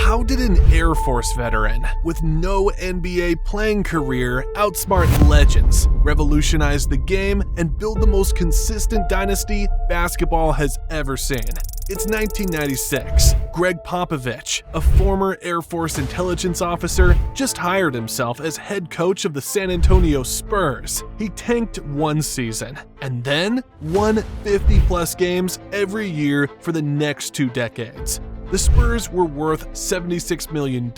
How did an Air Force veteran with no NBA playing career outsmart legends, revolutionize the game, and build the most consistent dynasty basketball has ever seen? It's 1996. Gregg Popovich, a former Air Force intelligence officer, just hired himself as head coach of the San Antonio Spurs. He tanked one season and then won 50-plus games every year for the next 2 decades. The Spurs were worth $76 million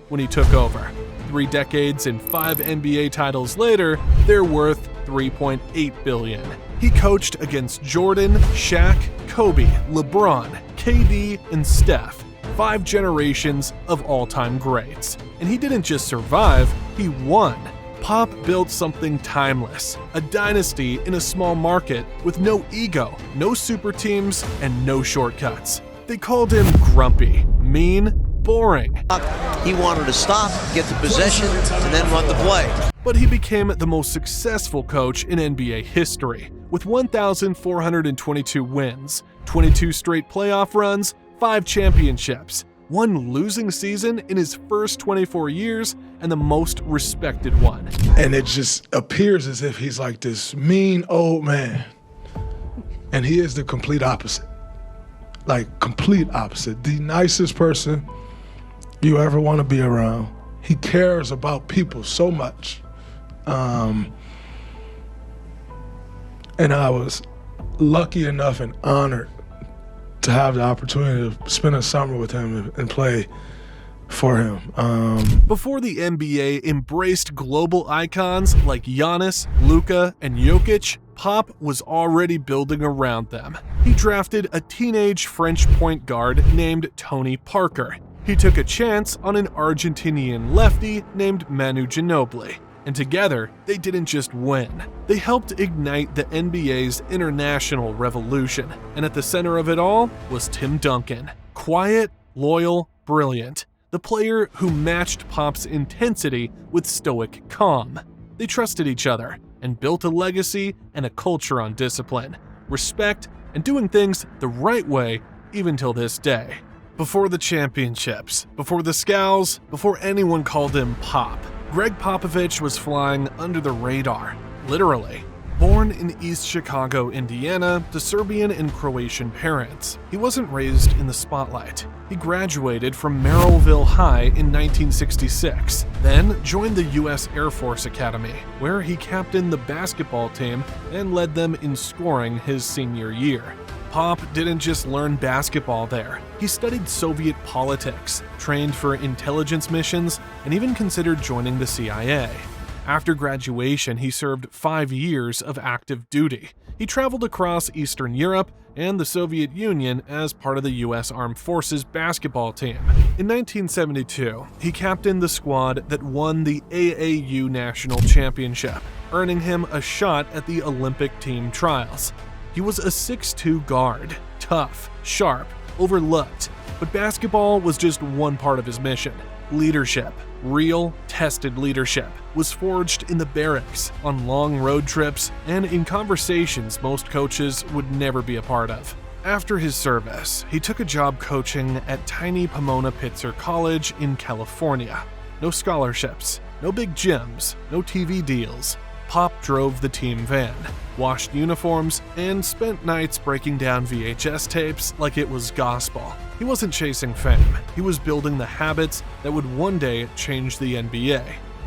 when he took over. 3 decades and 5 NBA titles later, they're worth $3.8 billion. He coached against Jordan, Shaq, Kobe, LeBron, KD, and Steph, 5 generations of all-time greats. And he didn't just survive, he won. Pop built something timeless, a dynasty in a small market with no ego, no super teams, and no shortcuts. They called him grumpy, mean, boring. He wanted to stop, get the possession, and then run the play. But he became the most successful coach in NBA history, with 1,422 wins, 22 straight playoff runs, 5 championships, 1 losing season in his first 24 years, and the most respected one. And it just appears as if he's like this mean old man. And he is the complete opposite. Like, complete opposite. The nicest person you ever want to be around. He cares about people so much. And I was lucky enough and honored to have the opportunity to spend a summer with him and play for him. Before the NBA embraced global icons like Giannis, Luka, and Jokic, Pop was already building around them. He drafted a teenage French point guard named Tony Parker. He took a chance on an Argentinian lefty named Manu Ginobili. And together, they didn't just win. They helped ignite the NBA's international revolution. And at the center of it all was Tim Duncan. Quiet, loyal, brilliant. The player who matched Pop's intensity with stoic calm. They trusted each other and built a legacy and a culture on discipline, respect, and doing things the right way even till this day. Before the championships, before the scowls, before anyone called him Pop, Gregg Popovich was flying under the radar, literally. Born in East Chicago, Indiana, to Serbian and Croatian parents, he wasn't raised in the spotlight. He graduated from Merrillville High in 1966, then joined the U.S. Air Force Academy, where he captained the basketball team and led them in scoring his senior year. Pop didn't just learn basketball there. He studied Soviet politics, trained for intelligence missions, and even considered joining the CIA. After graduation, he served 5 years of active duty. He traveled across Eastern Europe and the Soviet Union as part of the U.S. Armed Forces basketball team. In 1972, he captained the squad that won the AAU National Championship, earning him a shot at the Olympic team trials. He was a 6'2" guard, tough, sharp, overlooked, but basketball was just one part of his mission. Leadership, real, tested leadership, was forged in the barracks, on long road trips, and in conversations most coaches would never be a part of. After his service, he took a job coaching at tiny Pomona-Pitzer College in California. No scholarships, no big gyms, no TV deals. Pop drove the team van, washed uniforms, and spent nights breaking down VHS tapes like it was gospel. He wasn't chasing fame, he was building the habits that would one day change the NBA.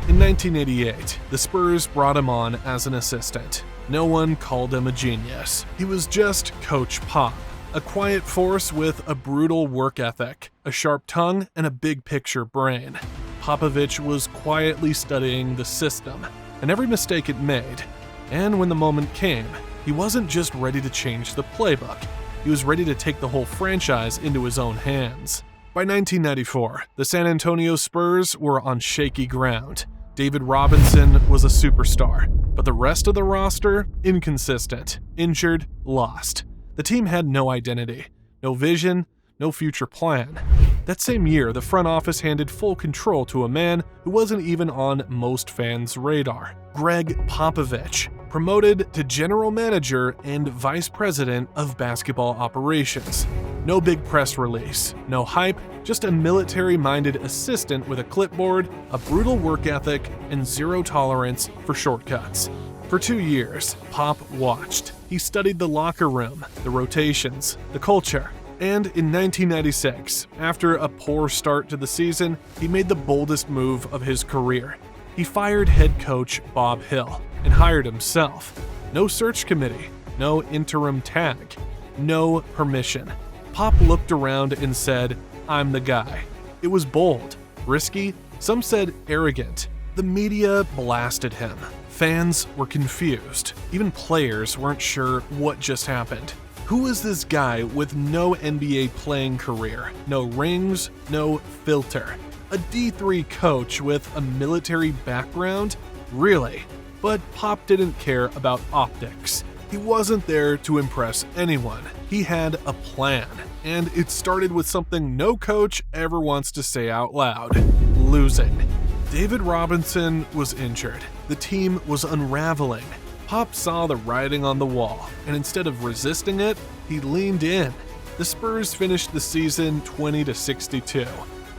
In 1988, the Spurs brought him on as an assistant. No one called him a genius. He was just Coach Pop, a quiet force with a brutal work ethic, a sharp tongue, and a big-picture brain. Popovich was quietly studying the system and every mistake it made. And when the moment came, he wasn't just ready to change the playbook. He was ready to take the whole franchise into his own hands. By 1994, the San Antonio Spurs were on shaky ground. David Robinson was a superstar, but the rest of the roster, inconsistent, injured, lost. The team had no identity, no vision, no future plan. That same year, the front office handed full control to a man who wasn't even on most fans' radar, Gregg Popovich, promoted to general manager and vice president of basketball operations. No big press release, no hype, just a military-minded assistant with a clipboard, a brutal work ethic, and zero tolerance for shortcuts. For 2 years, Pop watched. He studied the locker room, the rotations, the culture. And in 1996, after a poor start to the season, he made the boldest move of his career. He fired head coach Bob Hill and hired himself. No search committee, no interim tag, no permission. Pop looked around and said, "I'm the guy." It was bold, risky, some said arrogant. The media blasted him. Fans were confused. Even players weren't sure what just happened. Who is this guy with no NBA playing career, no rings, no filter? A D3 coach with a military background? Really? But Pop didn't care about optics. He wasn't there to impress anyone. He had a plan, and it started with something no coach ever wants to say out loud: losing. David Robinson was injured. The team was unraveling. Pop saw the writing on the wall, and instead of resisting it, he leaned in. The Spurs finished the season 20-62,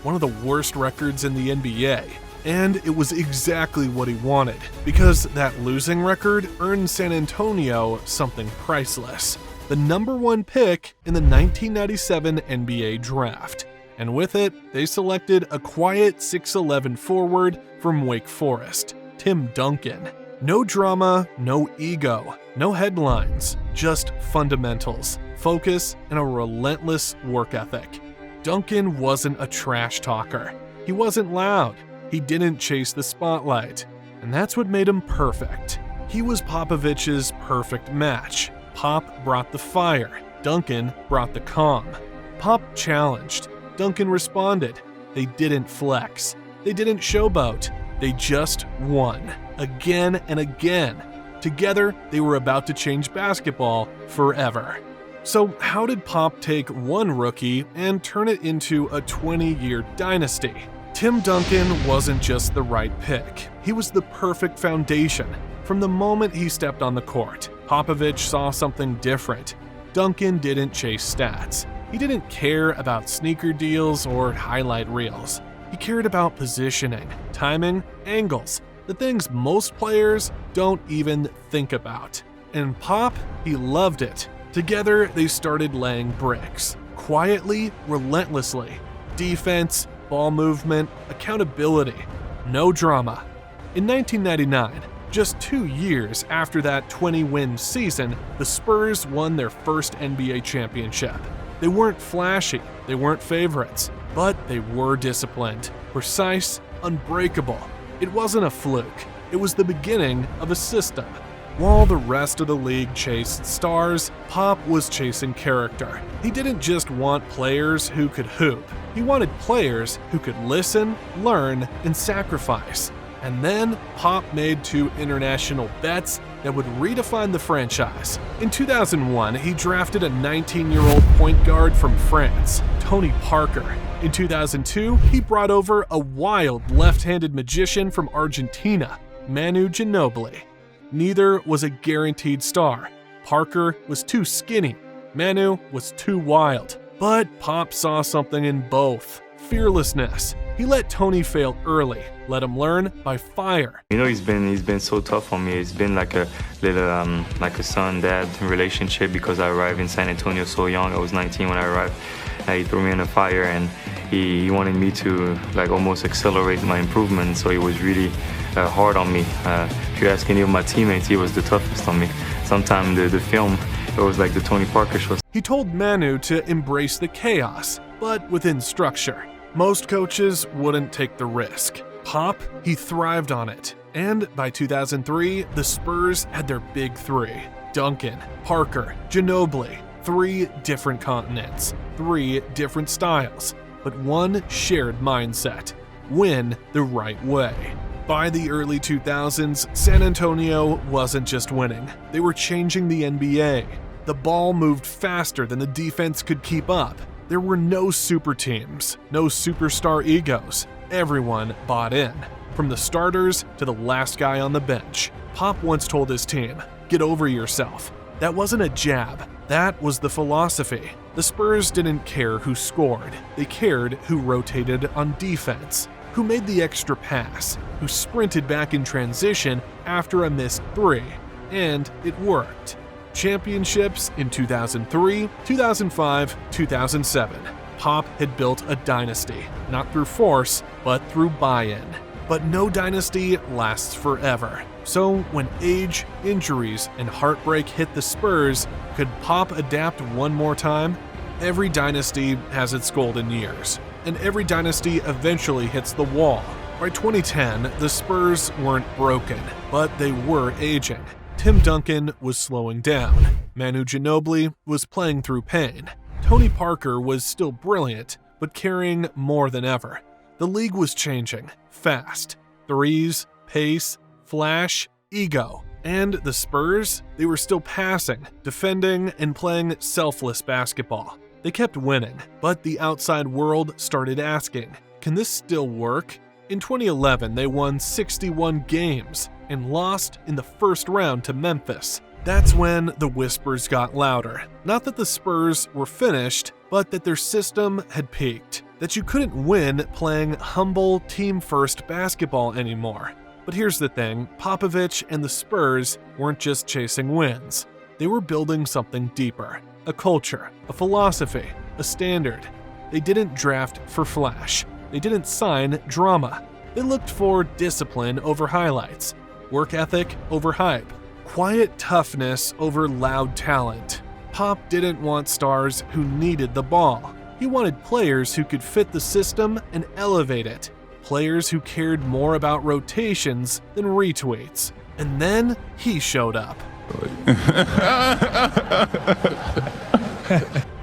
one of the worst records in the NBA. And it was exactly what he wanted, because that losing record earned San Antonio something priceless: the #1 pick in the 1997 NBA draft. And with it, they selected a quiet 6'11" forward from Wake Forest, Tim Duncan. No drama, no ego, no headlines, just fundamentals, focus, and a relentless work ethic. Duncan wasn't a trash talker. He wasn't loud. He didn't chase the spotlight. And that's what made him perfect. He was Popovich's perfect match. Pop brought the fire. Duncan brought the calm. Pop challenged. Duncan responded. They didn't flex. They didn't showboat. They just won. Again and again. Together, they were about to change basketball forever. So how did Pop take one rookie and turn it into a 20-year dynasty? Tim Duncan wasn't just the right pick. He was the perfect foundation. From the moment he stepped on the court, Popovich saw something different. Duncan didn't chase stats. He didn't care about sneaker deals or highlight reels. He cared about positioning, timing, angles, the things most players don't even think about. And Pop, he loved it. Together, they started laying bricks. Quietly, relentlessly. Defense, ball movement, accountability. No drama. In 1999, just 2 years after that 20-win season, the Spurs won their first NBA championship. They weren't flashy, they weren't favorites, but they were disciplined, precise, unbreakable. It wasn't a fluke. It was the beginning of a system. While the rest of the league chased stars, Pop was chasing character. He didn't just want players who could hoop. He wanted players who could listen, learn, and sacrifice. And then Pop made 2 international bets that would redefine the franchise. In 2001, he drafted a 19-year-old point guard from France, Tony Parker. In 2002, he brought over a wild left-handed magician from Argentina, Manu Ginobili. Neither was a guaranteed star. Parker was too skinny. Manu was too wild. But Pop saw something in both: fearlessness. He let Tony fail early, let him learn by fire. You know, he's been so tough on me. It's been like a little like a son-dad relationship, because I arrived in San Antonio so young. I was 19 when I arrived. He threw me in the fire, and he wanted me to like almost accelerate my improvement. So he was really hard on me. If you ask any of my teammates, he was the toughest on me. Sometimes the film, it was like the Tony Parker show. He told Manu to embrace the chaos, but within structure. Most coaches wouldn't take the risk. Pop, he thrived on it. And by 2003, the Spurs had their big 3: Duncan, Parker, Ginobili. 3 different continents, 3 different styles, but one shared mindset: win the right way. By the early 2000s, San Antonio wasn't just winning. They were changing the NBA. The ball moved faster than the defense could keep up. There were no super teams, no superstar egos. Everyone bought in, from the starters to the last guy on the bench. Pop once told his team, "Get over yourself. That wasn't a jab, that was the philosophy. The Spurs didn't care who scored, they cared who rotated on defense, who made the extra pass, who sprinted back in transition after a missed three, and it worked. Championships in 2003, 2005, 2007. Pop had built a dynasty, not through force, but through buy-in. But no dynasty lasts forever. So when age, injuries, and heartbreak hit the Spurs, could Pop adapt one more time? Every dynasty has its golden years, and every dynasty eventually hits the wall. By 2010, the Spurs weren't broken, but they were aging. Tim Duncan was slowing down. Manu Ginobili was playing through pain. Tony Parker was still brilliant, but carrying more than ever. The league was changing, fast. Threes, pace, flash, ego. And the Spurs, they were still passing, defending, and playing selfless basketball. They kept winning, but the outside world started asking, can this still work? In 2011, they won 61 games and lost in the first round to Memphis. That's when the whispers got louder. Not that the Spurs were finished, but that their system had peaked. That you couldn't win playing humble, team-first basketball anymore. But here's the thing, Popovich and the Spurs weren't just chasing wins. They were building something deeper. A culture, a philosophy, a standard. They didn't draft for flash. They didn't sign drama. They looked for discipline over highlights, work ethic over hype, quiet toughness over loud talent. Pop didn't want stars who needed the ball. He wanted players who could fit the system and elevate it. Players who cared more about rotations than retweets. And then he showed up.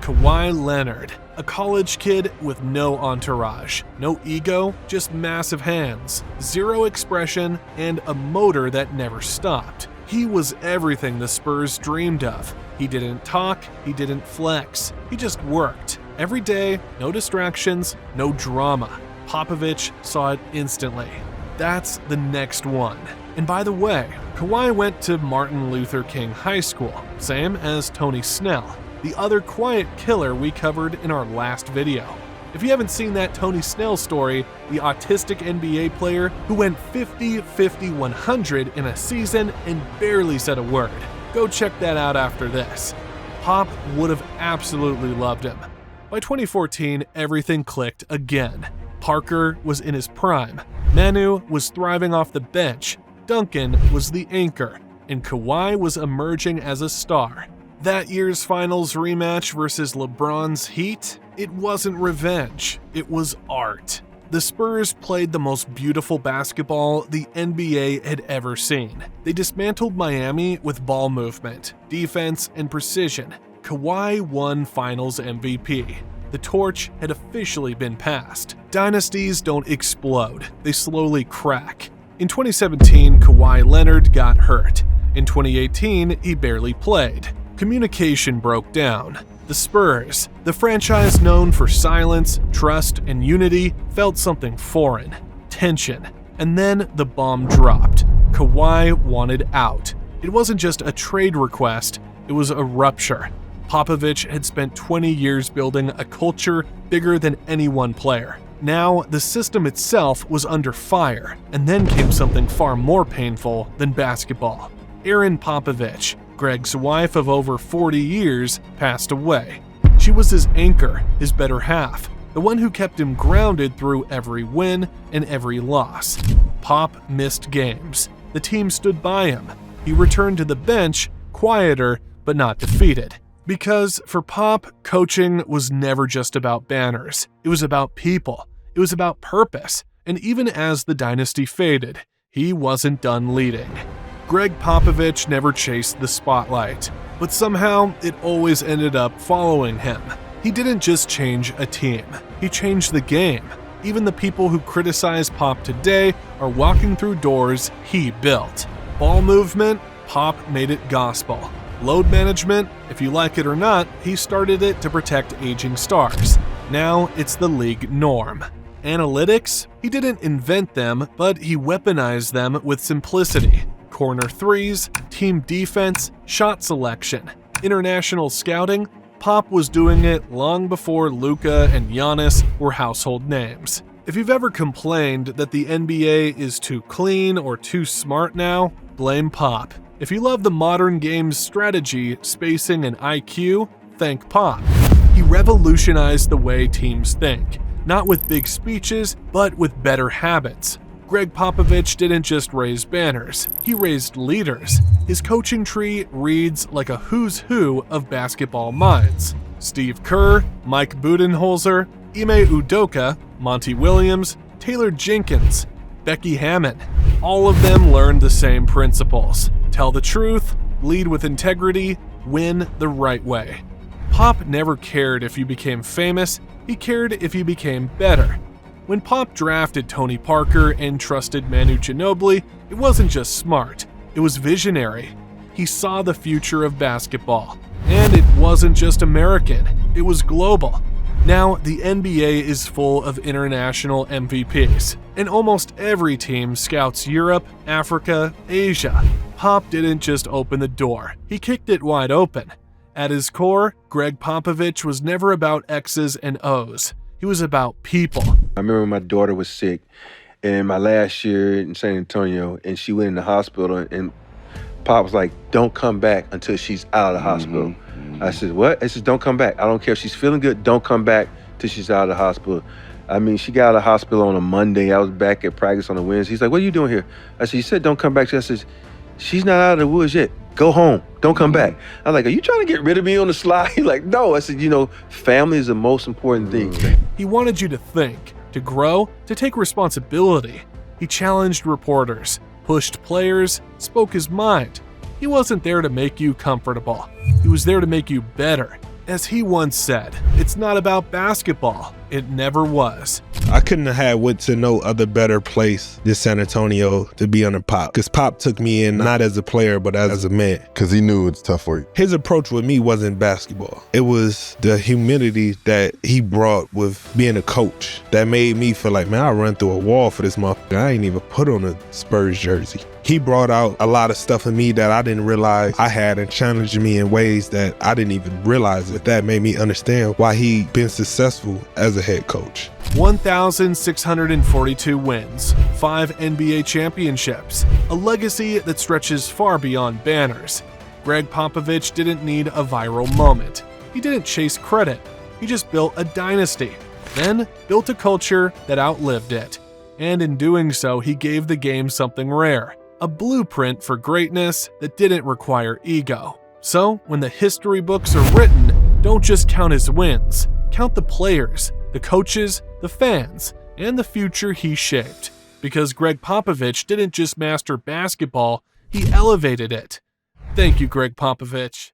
Kawhi Leonard, a college kid with no entourage, no ego, just massive hands, zero expression, and a motor that never stopped. He was everything the Spurs dreamed of. He didn't talk, he didn't flex, he just worked. Every day, no distractions, no drama. Popovich saw it instantly. That's the next one. And by the way, Kawhi went to Martin Luther King High School, same as Tony Snell, the other quiet killer we covered in our last video. If you haven't seen that Tony Snell story, the autistic NBA player who went 50-50-100 in a season and barely said a word, go check that out after this. Pop would have absolutely loved him. By 2014, everything clicked again. Parker was in his prime, Manu was thriving off the bench, Duncan was the anchor, and Kawhi was emerging as a star. That year's finals rematch versus LeBron's Heat, it wasn't revenge, it was art. The Spurs played the most beautiful basketball the NBA had ever seen. They dismantled Miami with ball movement, defense, and precision. Kawhi won Finals MVP. The torch had officially been passed. Dynasties don't explode, they slowly crack. In 2017, Kawhi Leonard got hurt. In 2018, he barely played. Communication broke down. The Spurs, the franchise known for silence, trust, and unity, felt something foreign, tension. And then the bomb dropped. Kawhi wanted out. It wasn't just a trade request, it was a rupture. Popovich had spent 20 years building a culture bigger than any one player. Now, the system itself was under fire, and then came something far more painful than basketball. Erin Popovich, Gregg's wife of over 40 years, passed away. She was his anchor, his better half, the one who kept him grounded through every win and every loss. Pop missed games. The team stood by him. He returned to the bench, quieter but not defeated. Because for Pop, coaching was never just about banners. It was about people. It was about purpose. And even as the dynasty faded, he wasn't done leading. Gregg Popovich never chased the spotlight, but somehow it always ended up following him. He didn't just change a team, he changed the game. Even the people who criticize Pop today are walking through doors he built. Ball movement, Pop made it gospel. Load management, if you like it or not, he started it to protect aging stars. Now it's the league norm. Analytics, he didn't invent them, but he weaponized them with simplicity. corner threes, team defense, shot selection, international scouting. Pop was doing it long before Luka and Giannis were household names. If you've ever complained that the NBA is too clean or too smart now, blame Pop. If you love the modern game's strategy, spacing, and IQ, thank Pop. He revolutionized the way teams think, not with big speeches, but with better habits. Gregg Popovich didn't just raise banners, he raised leaders. His coaching tree reads like a who's who of basketball minds. Steve Kerr, Mike Budenholzer, Ime Udoka, Monty Williams, Taylor Jenkins, Becky Hammon. All of them learned the same principles. Tell the truth, lead with integrity, win the right way. Pop never cared if you became famous, he cared if you became better. When Pop drafted Tony Parker and trusted Manu Ginobili, it wasn't just smart, it was visionary. He saw the future of basketball. And it wasn't just American, it was global. Now, the NBA is full of international MVPs, and almost every team scouts Europe, Africa, Asia. Pop didn't just open the door, he kicked it wide open. At his core, Gregg Popovich was never about X's and O's. He was about people. I remember my daughter was sick, and my last year in San Antonio, and she went in the hospital, and Pop was like, don't come back until she's out of the hospital. I said, what? He said, don't come back. I don't care if she's feeling good, don't come back till she's out of the hospital. I mean, she got out of the hospital on a Monday. I was back at practice on a Wednesday. He's like, what are you doing here? I said, you said don't come back. I said, she's not out of the woods yet. Go home. Don't come back. I'm like, are you trying to get rid of me on the slide? He's like, no. I said, family is the most important thing. He wanted you to think, to grow, to take responsibility. He challenged reporters, pushed players, spoke his mind. He wasn't there to make you comfortable. He was there to make you better. As he once said, it's not about basketball. It never was. I couldn't have went to no other better place than San Antonio to be under Pop. Because Pop took me in not as a player, but as a man. Because he knew it's tough for you. His approach with me wasn't basketball. It was the humility that he brought with being a coach that made me feel like, man, I run through a wall for this motherfucker. I ain't even put on a Spurs jersey. He brought out a lot of stuff in me that I didn't realize I had and challenged me in ways that I didn't even realize it. That made me understand why he been successful as a head coach. 1,642 wins, 5 NBA championships, a legacy that stretches far beyond banners. Gregg Popovich didn't need a viral moment. He didn't chase credit. He just built a dynasty, then built a culture that outlived it. And in doing so, he gave the game something rare. A blueprint for greatness that didn't require ego. So, when the history books are written, don't just count his wins. Count the players, the coaches, the fans, and the future he shaped. Because Gregg Popovich didn't just master basketball, he elevated it. Thank you, Gregg Popovich.